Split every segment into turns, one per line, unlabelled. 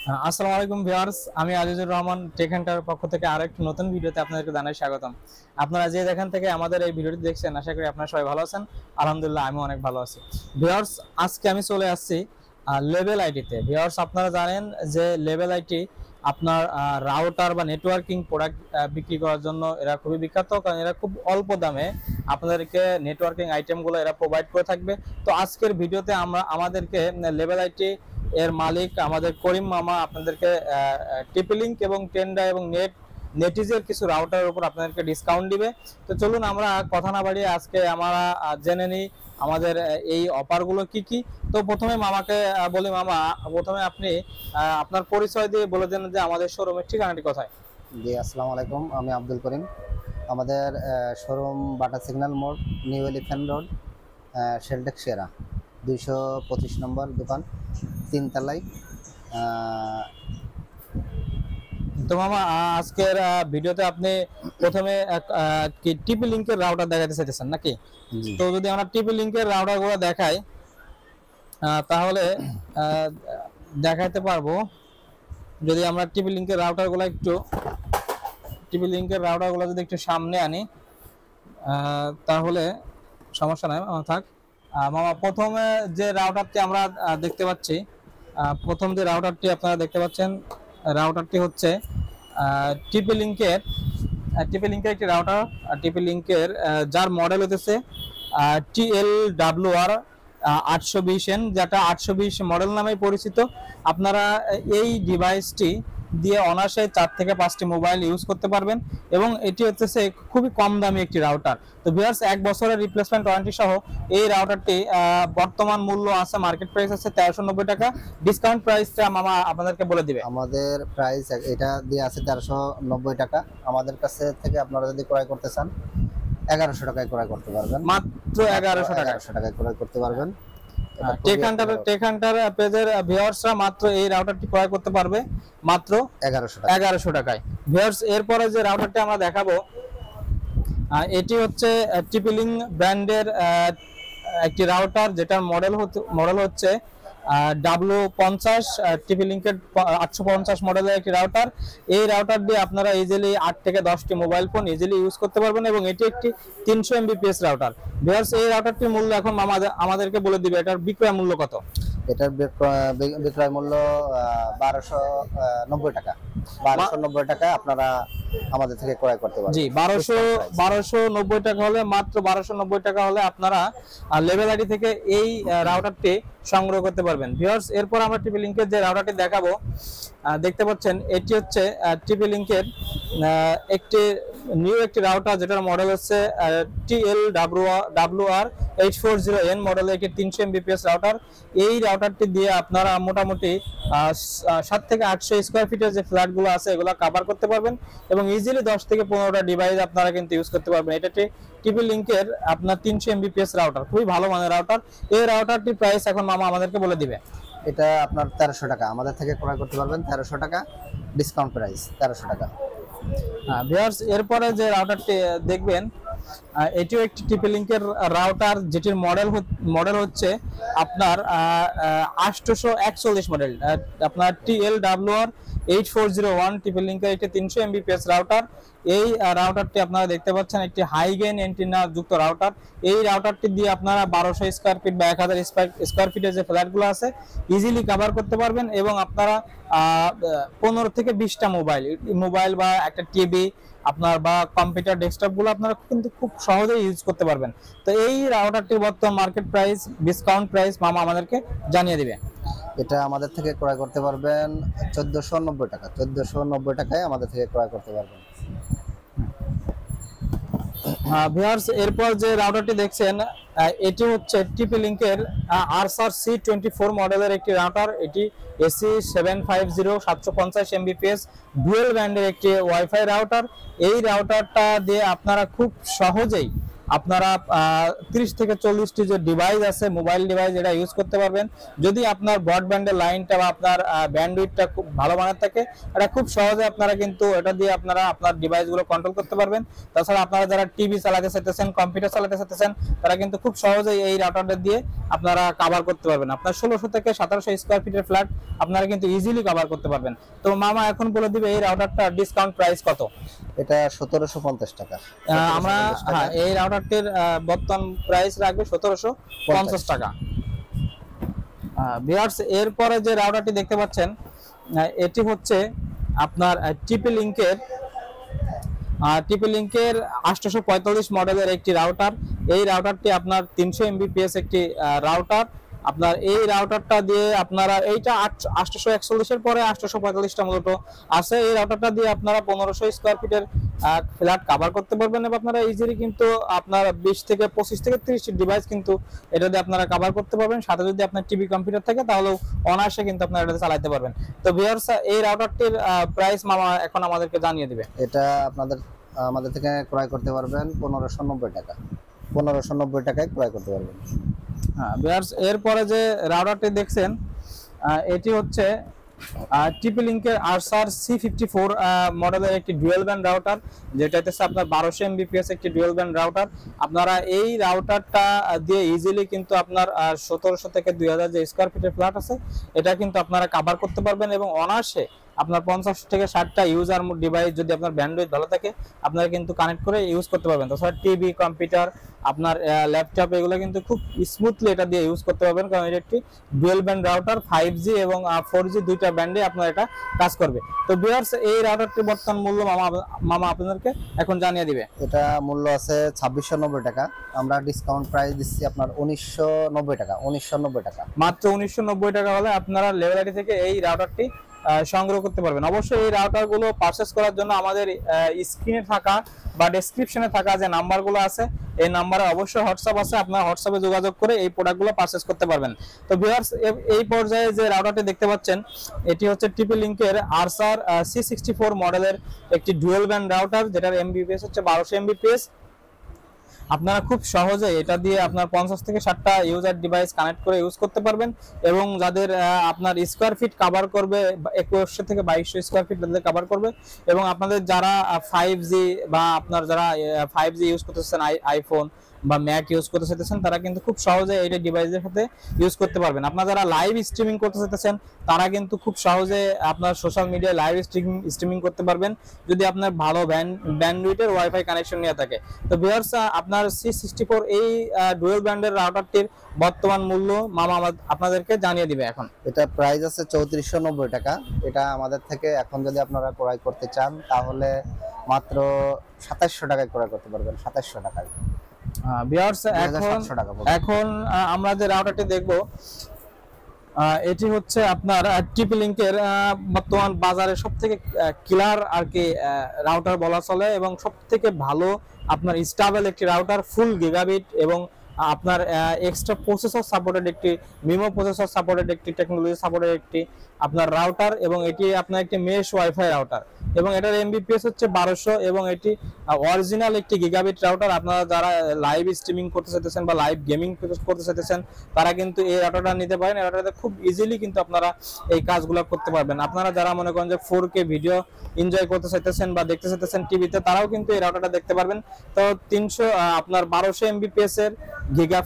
আসসালামু আলাইকুম ভিউয়ার্স, আমি আজিজুর রহমান টেক হান্টার পক্ষ থেকে আরেকটি নতুন ভিডিওতে আপনাদেরকে জানাই স্বাগতম। আপনারা যে যেখান থেকে আমাদের এই ভিডিওটি দেখছেন, আশা করি আপনারা সবাই ভালো আছেন। আলহামদুলিল্লাহ, আমিও অনেক ভালো আছি। ভিউয়ার্স, আজকে আমি চলে আসছি লেভেল আইটিতে। ভিউয়ার্স, আপনারা জানেন যে লেভেল আইটি আপনার রাউটার বা নেটওয়ার্কিং প্রোডাক্ট বিক্রি করার জন্য এরা খুবই বিখ্যাত, কারণ এরা খুব অল্প দামে আপনাদেরকে নেটওয়ার্কিং আইটেমগুলো এরা প্রোভাইড করে থাকবে। তো আজকের ভিডিওতে আমাদেরকে লেভেল আইটি এর মালিক আমাদের করিম মামা আপনাদেরকে টিপি লিঙ্ক এবং টেন্ডা এবং নেটিজের কিছু রাউটারের উপর আপনাদেরকে ডিসকাউন্ট দিবে। তো চলুন আমরা কথা না বাড়িয়ে আজকে আমরা জেনে নিই আমাদের এই অফারগুলো কি কি। তো প্রথমে মামাকে বলি, মামা প্রথমে আপনি আপনার পরিচয় দিয়ে বলে দেন যে আমাদের শোরুমের ঠিকানাটি কোথায়।
জি, আসসালামু আলাইকুম। আমি আব্দুল করিম। আমাদের শোরুম বাটা সিগন্যাল মোড়, নিউ এলিফ্যান্ট রোড, শেলটেক সেরা 225 নম্বর দোকান, 3 তলায়।
তো মামা, আজকের ভিডিওতে আপনি প্রথমে কি টিপি লিঙ্কের রাউটার দেখাতে চাইতেছেন নাকি? তো যদি আমরা টিপি লিঙ্কের রাউটারগুলো দেখাই তাহলে দেখাতে পারবো। যদি আমরা টিপি লিঙ্কের রাউটারগুলো যদি একটু সামনে আনি তাহলে সমস্যা নাই, থাক। মামা, প্রথমে যে রাউটারটি আমরা দেখতে পাচ্ছি, প্রথম যে রাউটারটি আপনারা দেখতে পাচ্ছেন, রাউটারটি হচ্ছে টিপি লিঙ্কের একটি রাউটার। টিপি লিঙ্কের যার মডেল হতেছে TLWR 820N, যেটা 820 মডেল নামে পরিচিত। আপনারা এই ডিভাইসটি দিয়ে অনায়াসে 4 থেকে 5টি মোবাইল ইউজ করতে পারবেন এবং এটি হচ্ছে খুবই কম দামি একটি রাউটার। তো ভিউয়ার্স, 1 বছরের রিপ্লেসমেন্ট ওয়ারেন্টি সহ এই রাউটারটি বর্তমান মূল্য আছে, মার্কেট প্রাইস আছে 1390 টাকা। ডিসকাউন্ট প্রাইসটা মামা আপনাদেরকে বলে দিবে।
আমাদের প্রাইস এটা দিয়ে আছে 1390 টাকা। আমাদের কাছে থেকে আপনারা যদি ক্রয় করতে চান 1100 টাকায় ক্রয় করতে পারবেন।
মাত্র 1100
টাকায় ক্রয় করতে পারবেন।
টেক হান্টার পেজের ভিউয়ার্সরা মাত্র এই রাউটারটি ক্রয় করতে পারবে মাত্র 1100 টাকায়। ভিউয়ার্স, এরপরে যে রাউটারটি আমরা দেখাবো এটি হচ্ছে টিপি লিঙ্ক ব্র্যান্ডের একটি রাউটার, যেটার মডেল হচ্ছে W50। টিপি লিঙ্কের 850 মডেলের একটি রাউটার। এই রাউটার দিয়ে আপনারা ইজিলি 8 থেকে 10টি মোবাইল ফোন ইজিলি ইউজ করতে পারবেন এবং এটি একটি 300 Mbps রাউটার। ভিউয়ার্স, এই রাউটারটির মূল্য এখন আমাদেরকে বলে দিবে এটার বিক্রয় মূল্য কত।
এটার বিক্রয় মূল্য 1290 টাকা। 1290 টাকা আপনারা আমাদের থেকে ক্রয় করতে পারবেন।
জি, 1290 টাকা হলে, মাত্র 1290 টাকা হলে আপনারা লেভেল আইডি থেকে এই রাউটারটি সংগ্রহ করতে পারবেন। ভিউয়ার্স, এরপর আমরা টিপি লিঙ্কের যে রাউটারটি দেখাবো, দেখতে পাচ্ছেন এটি হচ্ছে টিপি লিঙ্কের একটি রাউটার, যেটার মডেল হচ্ছে TLWR 840N মডেলের একটি 300 Mbps রাউটার। এই রাউটারটি দিয়ে আপনারা মোটামুটি 7 থেকে 800 স্কয়ার ফিটের যে ফ্ল্যাটগুলো আছে এগুলো কভার করতে পারবেন এবং ইজিলি 10 থেকে 15টা ডিভাইস আপনারা কিন্তু ইউজ করতে পারবেন। এটা টিপি লিঙ্কের আপনার 300 Mbps রাউটার, খুবই ভালো মানের রাউটার। এই রাউটারটির প্রাইস এখন মামা আমাদেরকে বলে দিবে।
এটা আপনার 1300 টাকা, আমাদের থেকে ক্রয় করতে পারবেন 1300 টাকা, ডিসকাউন্ট প্রাইস 1300 টাকা।
ভিউয়ার্স, এরপরে যে রাউটারটি দেখবেন এটিও একটি টিপি লিঙ্কের রাউটার, যেটির মডেল হচ্ছে আপনার 841 মডেল, আপনার TLWR 8401 টিপি লিঙ্কের একটি 300 Mbps রাউটার। এই রাউটারটি আপনারা দেখতে পাচ্ছেন একটি হাই গেইন অ্যান্টেনা যুক্ত রাউটার। এই রাউটারটি দিয়ে আপনারা 1200 স্কয়ার ফিট বা 1000 স্কয়ার ফিটের যে ফ্ল্যাটগুলো আছে ইজিলি কভার করতে পারবেন এবং আপনারা 15 থেকে 20টা মোবাইল বা একটা টিভি আপনার বা কম্পিউটার ডেস্কটপ গুলো আপনারা কিন্তু খুব সহজেই ইউজ করতে পারবেন। তো এই রাউটারটির বর্তমান মার্কেট প্রাইস, ডিসকাউন্ট প্রাইস মামা আমাদেরকে জানিয়ে দিবে।
এটা আমাদের থেকে ক্রয় করতে পারবেন 1490 টাকা। 1490 টাকায় আমাদের থেকে ক্রয় করতে পারবেন।
ভিউয়ার্স, এরপর যে রাউটারটি দেখছেন এটি হচ্ছে টিপি লিঙ্কের RSR-C24 মডেলের একটি রাউটার। এটি AC750 750 Mbps ডুয়েল ব্যান্ডের একটি ওয়াইফাই রাউটার। এই রাউটারটা দিয়ে আপনারা খুব সহজেই আপনারা 30 থেকে 40টি যে ডিভাইস আছে মোবাইল ডিভাইস এটা ইউজ করতে পারবেন। যদি আপনার ব্রডব্যান্ডের লাইনটা বা আপনার ব্যান্ডউইথটা খুব ভালো মানের থাকে, এটা খুব সহজে আপনারা কিন্তু এটা দিয়ে আপনারা আপনার ডিভাইসগুলো কন্ট্রোল করতে পারবেন। তাছাড়া আপনারা যারা টিভি চালাতে চাইতেছেন, কম্পিউটার চালাতে চাইতেছেন, তারা কিন্তু খুব সহজেই এই রাউটারটা দিয়ে আপনারা কভার করতে পারবেন। আপনার 1600 থেকে 1700 স্কয়ার ফিটের ফ্ল্যাট আপনারা কিন্তু ইজিলি কভার করতে পারবেন। তো মামা এখন বলে দিবে এই রাউটারটা ডিসকাউন্ট প্রাইস কত?
এটা 1750 টাকা।
আমরা এই রাউটারটির বর্তমান প্রাইস রাখবে 1750 টাকা। ভিউয়ার্স, এরপরে যে রাউটারটি দেখতে পাচ্ছেন এটি হচ্ছে আপনার টিপি লিংকের 845 মডেলের একটি রাউটার। এই রাউটারটি আপনার 300 Mbps একটি রাউটার। আপনার এই রাউটারটা দিয়ে আপনারা এইটা 841 এর পরে 845টা মূলত আছে। এই রাউটারটা দিয়ে আপনারা 1500 স্কয়ার ফিটের ফ্ল্যাট কভার করতে পারবেন এবং আপনারা ইজিলি কিন্তু আপনার 20 থেকে 25 থেকে 30টি ডিভাইস কিন্তু এটা দিয়ে আপনারা কভার করতে পারবেন। সাথে যদি আপনার টিভি কম্পিউটার থাকে তাহলেও অনায়াসে কিন্তু আপনারা এটা চালাতে পারবেন। তো ভিউয়ার্স, এই রাউটারটির প্রাইস মামা এখন আমাদেরকে জানিয়ে দিবে।
এটা আমাদের থেকে ক্রয় করতে পারবেন 1590 টাকা। 1590 টাকায় ক্রয় করতে পারবেন।
হ্যাঁ ভিউয়ার্স, এরপরে যে রাউটারটি দেখছেন এটি হচ্ছে টিপি লিংকের আরসার C54 মডেলের একটি ডুয়াল ব্যান্ড রাউটার, যেটা হচ্ছে আপনার 1200 Mbps একটি ডুয়াল ব্যান্ড রাউটার। আপনারা এই রাউটারটা দিয়ে ইজিলি কিন্তু আপনার 1700 থেকে 2000 যে স্কয়ার ফিটের ফ্ল্যাট আছে এটা কিন্তু আপনারা কভার করতে পারবেন এবং অনায়াসে আপনার 50 থেকে 60টা ইউজার ডিভাইস যদি আপনার ব্যান্ডউইথ ভালো থাকে আপনারা কিন্তু কানেক্ট করে ইউজ করতে পারবেন। তাছাড়া টিভি, কম্পিউটার, আপনার ল্যাপটপ এগুলো কিন্তু খুব স্মুথলি এটা দিয়ে ইউজ করতে পারবেন, কারণ এটা একটি ডুয়াল ব্যান্ড রাউটার। 5G এবং 4G দুইটা ব্যান্ডে আপনার এটা কাজ করবে। তো ভিউয়ার্স, এই রাউটারটির বর্তমান মূল্য মামা আপনাদেরকে এখন জানিয়ে দিবে।
এটা মূল্য আছে 2690 টাকা। আমরা ডিসকাউন্ট প্রাইস দিচ্ছি আপনার 1990 টাকা। 1990 টাকা, মাত্র
1990 টাকা হলে আপনারা লেভেলারি থেকে এই রাউটারটি সংগ্রহ করতে পারবেন। অবশ্যই এই রাউটারগুলো পারচেজ করার জন্য আমাদের স্ক্রিনে থাকা বা ডেসক্রিপশনে থাকা যে নাম্বারগুলো আছে এই নাম্বারে অবশ্যই হোয়াটসঅ্যাপ আছে, আপনারা হোয়াটসঅ্যাপে যোগাযোগ করে এই প্রোডাক্টগুলো পারচেজ করতে পারবেন। তো ভিউয়ার্স, এই পর্যায়ে যে রাউটারটি দেখতে পাচ্ছেন এটি হচ্ছে টিপি লিংকের আরসার C64 মডেলের একটি ডুয়াল ব্যান্ড রাউটার, যেটার Mbps হচ্ছে 1200 Mbps। আপনারা খুব সহজে এটা দিয়ে আপনার 50 থেকে 60টা ইউজার ডিভাইস কানেক্ট করে ইউজ করতে পারবেন এবং যাদের আপনার স্কয়ার ফিট কভার করবে 2100 থেকে 2200 স্কয়ার ফিট তাদের কভার করবে এবং আপনাদের যারা 5G বা আপনার যারা 5G ইউজ করতেছেন আইফোন বা ম্যাক ইউজ করতে চাইতেছেন তারা কিন্তু খুব সহজে এই ডিভাইসের সাথে ইউজ করতে পারবেন। আপনারা যারা লাইভ স্ট্রিমিং করতে চাইতেছেন তারা কিন্তু খুব সহজে আপনার সোশ্যাল মিডিয়ায় লাইভ স্ট্রিমিং করতে পারবেন যদি আপনার ভালো ব্যান্ডউইথের ওয়াইফাই কানেকশন নিয়ে থাকে। তো ভিউয়ার্স, আপনার C64 এই ডুয়াল ব্যান্ডের রাউটারটির বর্তমান মূল্য মামা আপনাদেরকে জানিয়ে দিবে এখন।
এটা প্রাইস আছে 3490 টাকা। এটা আমাদের থেকে এখন যদি আপনারা ক্রয় করতে চান তাহলে মাত্র 2700 টাকায় ক্রয় করতে পারবেন। 2700 টাকায়।
ভিউয়ার্স, এখন আমরা যে রাউটারটি দেখব এটি হচ্ছে আপনার টিপি লিংকের বর্তমান বাজারে সবথেকে কিলার আর কি রাউটার বলা চলে এবং সবথেকে ভালো আপনার স্টেবল একটি রাউটার, ফুল গিগাবিট এবং আপনার এক্সট্রা প্রসেসর সাপোর্টেড একটি মিমো প্রসেসর সাপোর্টেড একটি টেকনোলজি সাপোর্টেড একটি আপনার রাউটার এবং এটি আপনার একটি মেশ ওয়াইফাই রাউটার এবং এটার Mbps হচ্ছে 1200 এবং এটি অরিজিনাল একটি গিগাবিট রাউটার। আপনারা যারা লাইভ স্ট্রিমিং করতে চাইতেছেন বা লাইভ গেমিং করতে চাইতেছেন তারা কিন্তু এই রাউটারটা নিতে পারেন। এই রাউটারটা খুব ইজিলি কিন্তু আপনারা এই কাজগুলো করতে পারবেন। আপনারা যারা মনে করেন যে 4K ভিডিও এনজয় করতে চাইতেছেন বা দেখতে চাইতেছেন টিভিতে তারাও কিন্তু এই রাউটারটা দেখতে পারবেন। তো 300 আপনার 1200 Mbps এর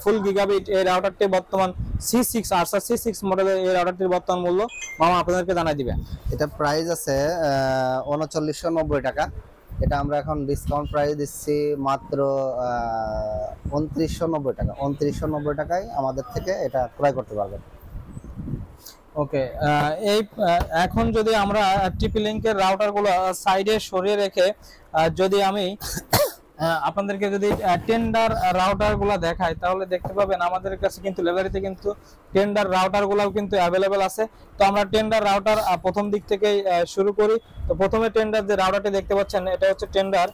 ফুল গিগাবিট এই রাউটারটি বর্তমান C6 আরসার C6 মডেলের এই রাউটারটির বর্তমান মূল্য মামা আপনাদেরকে জানাই দিবেন।
এটা প্রাইস আছে 3990 টাকা। এটা আমরা এখন ডিসকাউন্ট প্রাইস দিচ্ছি মাত্র 2990 টাকা। 2990 টাকায় আমাদের থেকে এটা ক্রয় করতে পারবেন।
ওকে, এই এখন যদি আমরা টিপি লিংকের রাউটারগুলো সাইডে সরিয়ে রেখে যদি আমি আপনাদেরকে যদি টেন্ডার রাউটার গুলা দেখাই তাহলে দেখতে পাবেন আমাদের কাছে কিন্তু লেভারিতে কিন্তু টেন্ডার রাউটার গুলাও কিন্তু অ্যাভেলেবেল আছে। তো আমরা টেন্ডার রাউটার প্রথম দিক থেকে শুরু করি। তো প্রথমে টেন্ডার যে রাউটারটি দেখতে পাচ্ছেন এটা হচ্ছে টেন্ডার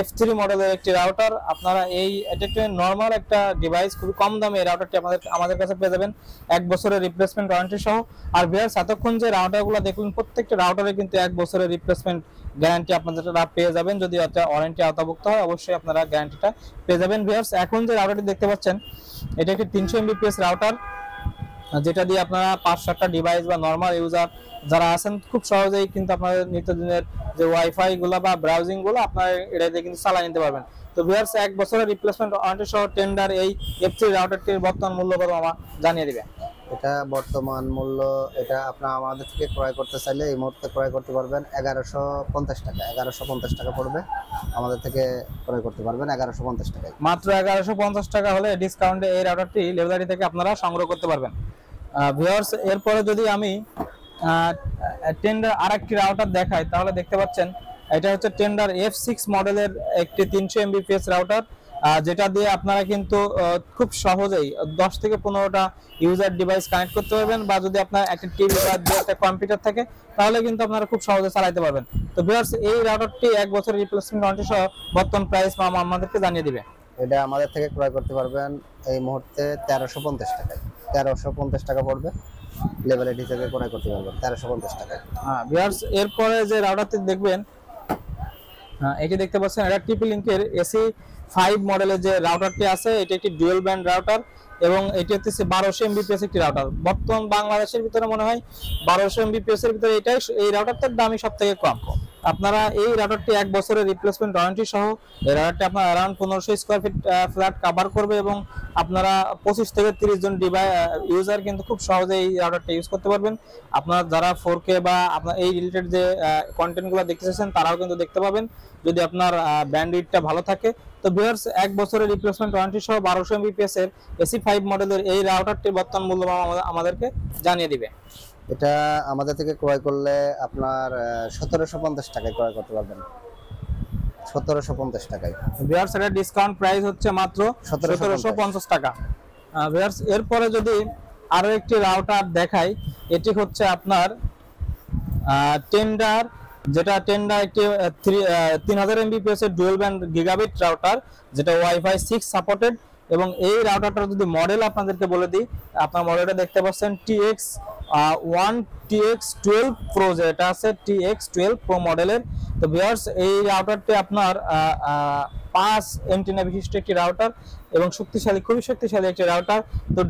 F3 মডেলের একটি রাউটার। আপনারা এটা একটা নরমাল একটা ডিভাইস, খুবই কম দামে এই রাউটারটি আমাদের কাছে পেয়ে যাবেন 1 বছরের রিপ্লেসমেন্ট ওয়ারেন্টি সহ। আর ভিউয়ার্স, এতক্ষণ যে রাউটারগুলো দেখলেন প্রত্যেকটা রাউটারে কিন্তু 1 বছরের রিপ্লেসমেন্ট গ্যারান্টি আপনারা পেয়ে যাবেন যদি ওয়ারেন্টি আওতাভুক্ত হয়। অবশ্যই অবশ্যই আপনারা গ্যারান্টিটা পেয়ে যাবেন। ভিউয়ার্স, এখন যে রাউটারটি দেখতে পাচ্ছেন এটা একটি 300 Mbps রাউটার, যেটা দিয়ে আপনারা 5-7টা ডিভাইস বা নরমাল ইউজার যারা আছেন খুব সহজেই কিন্তু আপনাদের নিত্যদিনের যে ওয়াইফাই গুলো বা ব্রাউজিং গুলো আপনারা এটা দিয়ে কিন্তু চালিয়ে নিতে পারবেন। তো ভিউয়ার্স, 1 বছরের রিপ্লেসমেন্ট ওয়ারেন্টি সহ টেন্ডার এই F3 রাউটারটির বর্তমান মূল্য কত মামা জানিয়ে দিবেন?
এটা বর্তমান মূল্য, এটা আপনার আমাদের থেকে ক্রয় করতে চাইলে এই মুহূর্তে ক্রয় করতে পারবেন 1150 টাকা। 1150 টাকা পড়বে, আমাদের থেকে ক্রয় করতে পারবেন 1150 টাকায়।
মাত্র 1150 টাকা হলে ডিসকাউন্টে এই রাউটারটি লেভেলারি থেকে আপনারা সংগ্রহ করতে পারবেন। ভিউয়ার্স, এরপরে যদি আমি টেন্ডার আরেকটি রাউটার দেখাই তাহলে দেখতে পাচ্ছেন এটা হচ্ছে টেন্ডার F6 মডেলের একটি 300 Mbps রাউটার, যেটা দিয়ে আপনারা কিন্তু খুব সহজেই 10 থেকে 15টা ইউজার ডিভাইস কানেক্ট করতে পারবেন, বা যদি আপনার একটা টিভি বা একটা কম্পিউটার থাকে তাহলে কিন্তু আপনারা খুব সহজে চালাতে পারবেন। তো ভিউয়ার্স, এই রাউটারটি 1 বছরের রিপ্লেসমেন্ট ওয়ারেন্টি সহ বর্তমান প্রাইস মামা আমাদেরকে জানিয়ে দিবে।
এটা আমাদের থেকে ক্রয় করতে পারবেন এই মুহূর্তে 1350 টাকায়। 1350 টাকা পড়বে, লেভেলারি থেকে ক্রয় করতে পারবেন 1350 টাকায়।
ভিউয়ার্স, এরপরে যে রাউটারটি দেখবেন এটি দেখতে পাচ্ছেন এটা টিপি লিংকের AC5 মডেলের যে রাউটারটি আছে, এটি একটি ডুয়াল ব্যান্ড রাউটার এবং এটি হচ্ছে 1200 Mbps একটি রাউটার। বর্তমান বাংলাদেশের ভিতরে মনে হয় 1200 Mbps এর ভিতরে এই রাউটারটার দামই সবথেকে কম। আপনারা এই রাউটারটি 1 বছরের রিপ্লেসমেন্ট ওয়ারেন্টি সহ এই রাউটারটি আপনার around 1500 square feet flat cover করবে এবং আপনারা 25 থেকে 30 জন ইউজার কিন্তু খুব সহজে এই রাউটারটা ইউজ করতে পারবেন। আপনারা যারা 4K বা আপনার এই রিলেটেড যে কন্টেন্টগুলো দেখতে চাচ্ছেন তারাও কিন্তু দেখতে পাবেন যদি আপনার ব্যান্ডউইডথটা ভালো থাকে। তো ভিউয়ার্স, 1 বছরের রিপ্লেসমেন্ট ওয়ারেন্টি সহ 1200 Mbps এর AC5 মডেলের এই রাউটারটির বর্তমান মূল্য আমাদেরকে জানিয়ে দিবে।
এটা আমাদের থেকে ক্রয় করলে আপনার 1750 টাকায় ক্রয় করতে পারবেন। 1750 টাকায়।
ভিউয়ার্স, এর ডিসকাউন্ট প্রাইস হচ্ছে মাত্র 1750 টাকা। ভিউয়ার্স, এরপরে যদি আরো একটি রাউটার দেখাই, এটি হচ্ছে আপনার টেন্ডার, যেটা টেন্ডার একটি 3000 Mbps এর ডুয়াল ব্যান্ড গিগাবিট রাউটার, যেটা ওয়াইফাই 6 সাপোর্টেড। এবং এই রাউটারটার যদি মডেল আপনাদেরকে বলে দিই, আপনার মডেলটা দেখতে পাচ্ছেন TX1 TX12 Pro, যেটা আছে TX12 Pro মডেলের। তো ভিউয়ার্স, এই রাউটারটি আপনার 5 এন্টিনা বিশিষ্ট একটি রাউটার এবং শক্তিশালী, খুবই শক্তিশালী একটি রাউটার। তো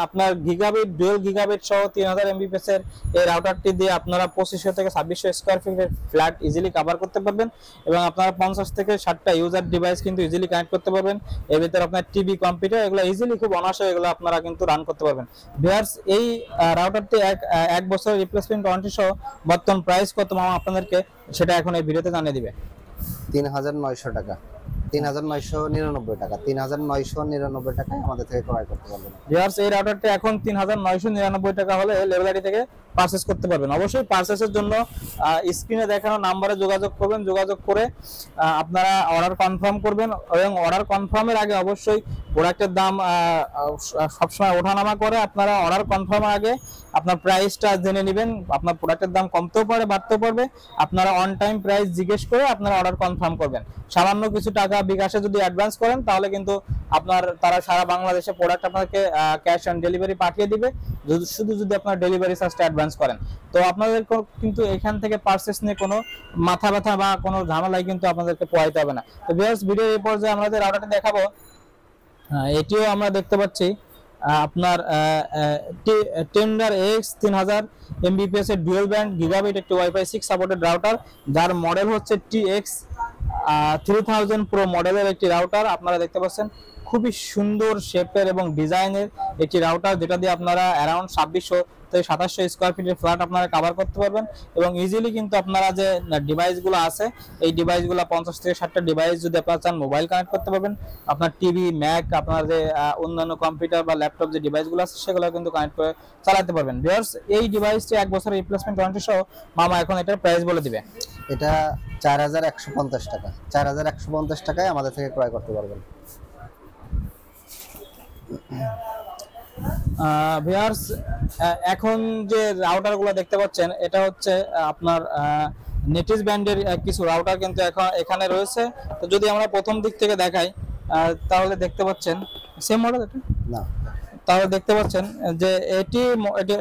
আপনার গিগাবিট ডুয়াল গিগাবিট সহ 3000 Mbps এর এই রাউটারটি দিয়ে আপনারা 2500 থেকে 2600 স্কয়ার ফিটের ফ্ল্যাট ইজিলি কভার করতে পারবেন এবং আপনারা 50 থেকে 60টা ইউজার ডিভাইস কিন্তু ইজিলি কানেক্ট করতে পারবেন। এর ভিতরে আপনার টিভি, কম্পিউটার এগুলো ইজিলি খুব অনায়াসে এগুলো আপনারা কিন্তু রান করতে পারবেন। ভিউয়ার্স, এই রাউটারটি 1 বছরের রিপ্লেসমেন্ট ওয়ারেন্টি সহ বর্তমান প্রাইস কত মামা আপনাদেরকে সেটা এখন এই ভিডিওতে জানিয়ে দিবে।
3900 টাকা। 3999 টাকা। 3999 টাকায় আমাদের থেকে ক্রয় করতে পারবেন।
ভিউয়ার্স, এই রাউটারটি এখন 3999 টাকা হলে লেভেলারি থেকে পারচেজ করতে পারবেন। অবশ্যই পারচেজের জন্য স্ক্রিনে দেখানো নম্বরে যোগাযোগ করবেন, যোগাযোগ করে আপনারা অর্ডার কনফার্ম করবেন এবং অর্ডার কনফার্মের আগে অবশ্যই প্রোডাক্টের দাম সবসময় ওঠানামা করে আপনারা অর্ডার কনফার্মের আগে আপনার প্রাইসটা জেনে নেবেন। আপনার প্রোডাক্টের দাম কমতেও পারে, বাড়তেও পারবে, আপনারা অন টাইম প্রাইস জিজ্ঞেস করে আপনারা অর্ডার কনফার্ম করবেন। সামান্য কিছু টাকা বিকাশে যদি অ্যাডভান্স করেন তাহলে কিন্তু তারা সারা বাংলাদেশে প্রোডাক্ট আপনাকে ক্যাশ অন ডেলিভারি পাঠিয়ে দিবে, শুধু যদি আপনার ডেলিভারি চার্জটা অ্যাডভান্স করেন। তো আপনাদের কিন্তু এখান থেকে পারচেজ নিয়ে কোনো মাথা ব্যথা বা কোনো ঝামেলায় কিন্তু আপনাদেরকে পোহাইতে হবে না। তো ভিউয়ার্স, ভিডিওর এই পর্যায়ে আমাদের রাউটারটি দেখাবো। এটিও আমরা দেখতে পাচ্ছি আপনার টেন্ডার X3000 Mbps এর ডুয়াল ব্যান্ড গিগাবিট একটি ওয়াইফাই 6 সাপোর্টেড রাউটার, যার মডেল হচ্ছে TX3000 Pro মডেলের একটি রাউটার। আপনারা দেখতে পাচ্ছেন খুবই সুন্দর শেপের এবং ডিজাইনের একটি রাউটার, যেটা দিয়ে আপনারা অ্যারাউন্ড 2600 থেকে 2700 স্কয়ার ফিটের ফ্ল্যাট আপনারা কভার করতে পারবেন এবং ইজিলি কিন্তু আপনারা যে ডিভাইসগুলো আছে এই ডিভাইসগুলো 50 থেকে 60টা ডিভাইস যদি আপনারা চান মোবাইল কানেক্ট করতে পারবেন। আপনার টিভি, ম্যাক, আপনার যে অন্যান্য কম্পিউটার বা ল্যাপটপ যে ডিভাইসগুলো আছে সেগুলো কিন্তু কানেক্ট করে চালাতে পারবেন। ভিউয়ার্স, এই ডিভাইসটি 1 বছরের রিপ্লেসমেন্ট ওয়ারেন্টি সহ মামা এখন এটার প্রাইস বলে দিবে।
এটা 4150 টাকা। 4150 টাকায় আমাদের থেকে ক্রয় করতে পারবেন।
ভিউয়ার্স, এখন যে রাউটারগুলো দেখতে পাচ্ছেন এটা হচ্ছে আপনার নেটিস ব্যান্ডের কিছু রাউটার কিন্তু এখানে রয়েছে। তো যদি আমরা প্রথম দিক থেকে দেখাই তাহলে দেখতে পাচ্ছেন সেম মডেল এটা
না,
তাহলে দেখতে পাচ্ছেন যে এটি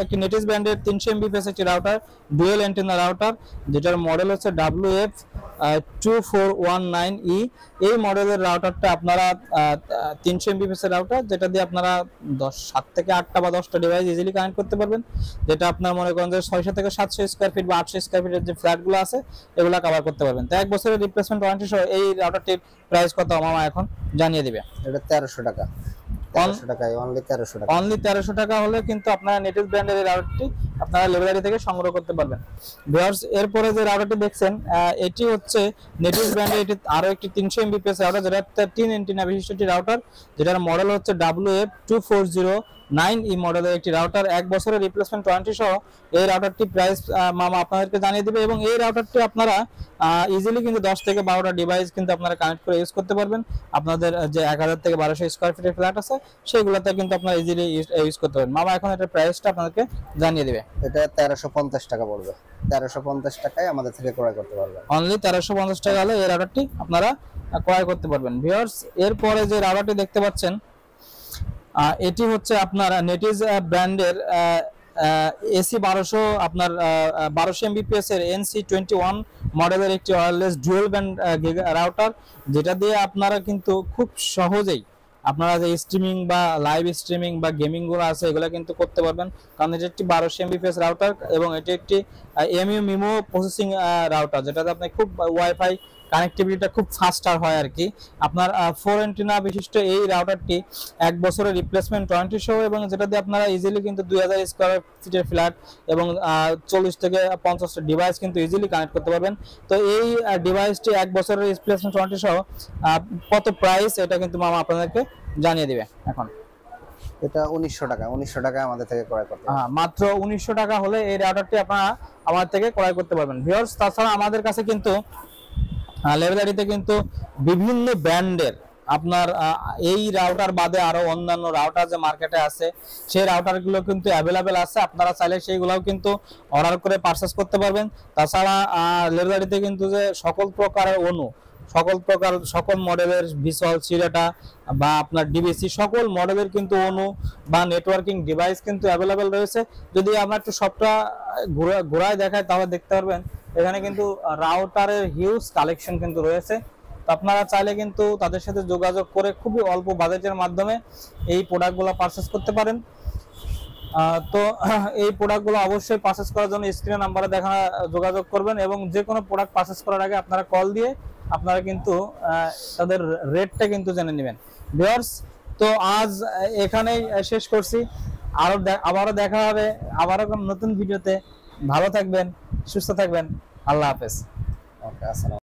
একটি নেটিস ব্র্যান্ডের 300 Mbps একটি রাউটার, ডুয়েল অ্যান্টেনা রাউটার, যেটার মডেল হচ্ছে WF2419E। এই মডেলের রাউটারটা আপনারা 300 Mbps এর রাউটার, যেটা দিয়ে আপনারা 7 থেকে 8টা বা 10টা ডিভাইস ইজিলি কানেক্ট করতে পারবেন। যেটা আপনার মনে করেন যে 600 থেকে 700 স্কয়ার ফিট বা 800 স্কয়ার ফিটের যে ফ্ল্যাটগুলো আছে এগুলো কভার করতে পারবেন। তো 1 বছরের রিপ্লেসমেন্ট ওয়ারেন্টি সহ এই রাউটারটির প্রাইস কত মামা এখন জানিয়ে দিবে।
এটা 1300 টাকা, 1300 টাকায়, অনলি 1300 টাকা।
অনলি 1300 টাকা হলে কিন্তু আপনারা নেটিভ ব্র্যান্ডের এই রাউটারটি আপনারা লেভেলারি থেকে সংগ্রহ করতে পারবেন। ভিউয়ার্স, এরপরে যে রাউটারটি দেখছেন এটি হচ্ছে নেটিভ ব্র্যান্ডের, এটি আরো একটি 300 Mbps রাউটার, যেটা 3 অ্যান্টেনা বিশিষ্ট একটি রাউটার, যেটার মডেল হচ্ছে WF2409E মডেলের একটি রাউটার। 1 বছরের রিপ্লেসমেন্ট ওয়ারেন্টি সহ এই রাউটারটি প্রাইস মামা আপনাদেরকে জানিয়ে দিবে। এবং এই রাউটারটি আপনারা ইজিলি কিন্তু 10 থেকে 12টা ডিভাইস কিন্তু আপনারা কানেক্ট করে ইউজ করতে পারবেন। আপনাদের যে 1000 থেকে 1200 স্কয়ার ফিটের ফ্ল্যাট আছে সেগুলোতে কিন্তু আপনারা ইজিলি ইউজ করতে পারবেন। মামা এখন এটার প্রাইসটা আপনাদেরকে জানিয়ে দিবে।
এটা 1350 টাকা পড়বে, 1350 টাকায় আমাদের থেকে ক্রয় করতে পারবেন।
অনলি 1350 টাকা হলে এই রাউটারটি আপনারা ক্রয় করতে পারবেন। ভিউয়ার্স, এরপরে যে রাউটারটি দেখতে পাচ্ছেন এটি হচ্ছে আপনার নেটিজ ব্র্যান্ডের AC 1200, আপনার 1200 Mbps এর NC21 মডেলের একটি ওয়্যারলেস ডুয়াল ব্যান্ড রাউটার, যেটা দিয়ে আপনারা কিন্তু খুব সহজেই আপনারা যে স্ট্রিমিং বা লাইভ স্ট্রিমিং বা গেমিং গুলো আছে এগুলো কিন্তু করতে পারবেন। কারণ এটি একটি 1200 Mbps রাউটার এবং এটি একটি MU-MIMO প্রসেসিং রাউটার, যেটাতে আপনি খুব ওয়াইফাই কানেক্টিভিটিটা খুব ফাস্টার হয় আর কি। আপনার 4 অ্যান্টেনা বিশিষ্ট এই রাউটারটি 1 বছরের রিপ্লেসমেন্ট ওয়ারেন্টি সহ, এবং যেটা দিয়ে আপনারা ইজিলি কিন্তু 2000 স্কয়ার ফিটের ফ্ল্যাট এবং 40 থেকে 50টা ডিভাইস কিন্তু ইজিলি কানেক্ট করতে পারবেন। তো এই ডিভাইসটি 1 বছরের রিপ্লেসমেন্ট ওয়ারেন্টি সহ কত প্রাইস এটা কিন্তু মামা আপনাদেরকে জানিয়ে দিবে এখন।
এটা 1900 টাকা, 1900 টাকায় আমাদের থেকে ক্রয় করতে পারবেন।
মাত্র 1900 টাকা হলে এই রাউটারটি আপনারা আমাদের থেকে ক্রয় করতে পারবেন। ভিউয়ার্স, তাছাড়া আমাদের কাছে কিন্তু লেভেলারিতে কিন্তু বিভিন্ন ব্র্যান্ডের আপনার এই রাউটার বাদে আরো অন্যান্য রাউটার যে মার্কেটে আছে সেই রাউটারগুলো কিন্তু অ্যাভেলেবেল আছে। আপনারা চাইলে সেইগুলোও কিন্তু অর্ডার করে পারচেজ করতে পারবেন। তাছাড়া লেভেলারিতে কিন্তু যে সকল প্রকারের সকল মডেলের ভিসুয়াল সিরাটা বা আপনার ডিবিসি সকল মডেলের কিন্তু অনু বা নেটওয়ার্কিং ডিভাইস কিন্তু অ্যাভেলেবেল রয়েছে। যদি আমরা একটু সবটা ঘোরায় দেখাই তাহলে দেখতে পারবেন এখানে কিন্তু রাউটারের হিউজ কালেকশন কিন্তু রয়েছে। তো আপনারা চাইলে কিন্তু তাদের সাথে যোগাযোগ করে খুবই অল্প বাজেটের মাধ্যমে এই প্রোডাক্টগুলো পারচেজ করতে পারেন। তো এই প্রোডাক্টগুলো অবশ্যই পারচেজ করার জন্য স্ক্রিনে নাম্বারে দেখা যোগাযোগ করবেন, এবং যে কোনো প্রোডাক্ট পারচেজ করার আগে আপনারা কল দিয়ে আপনারা কিন্তু তাদের রেটটা কিন্তু জেনে নেবেন। ভিউয়ার্স, তো আজ এখানেই শেষ করছি। আবারও দেখা হবে আবারও নতুন ভিডিওতে। ভালো থাকবেন, সুস্থ থাকবেন, আল্লাহ হাফেজ।
ওকে, আসসালাম।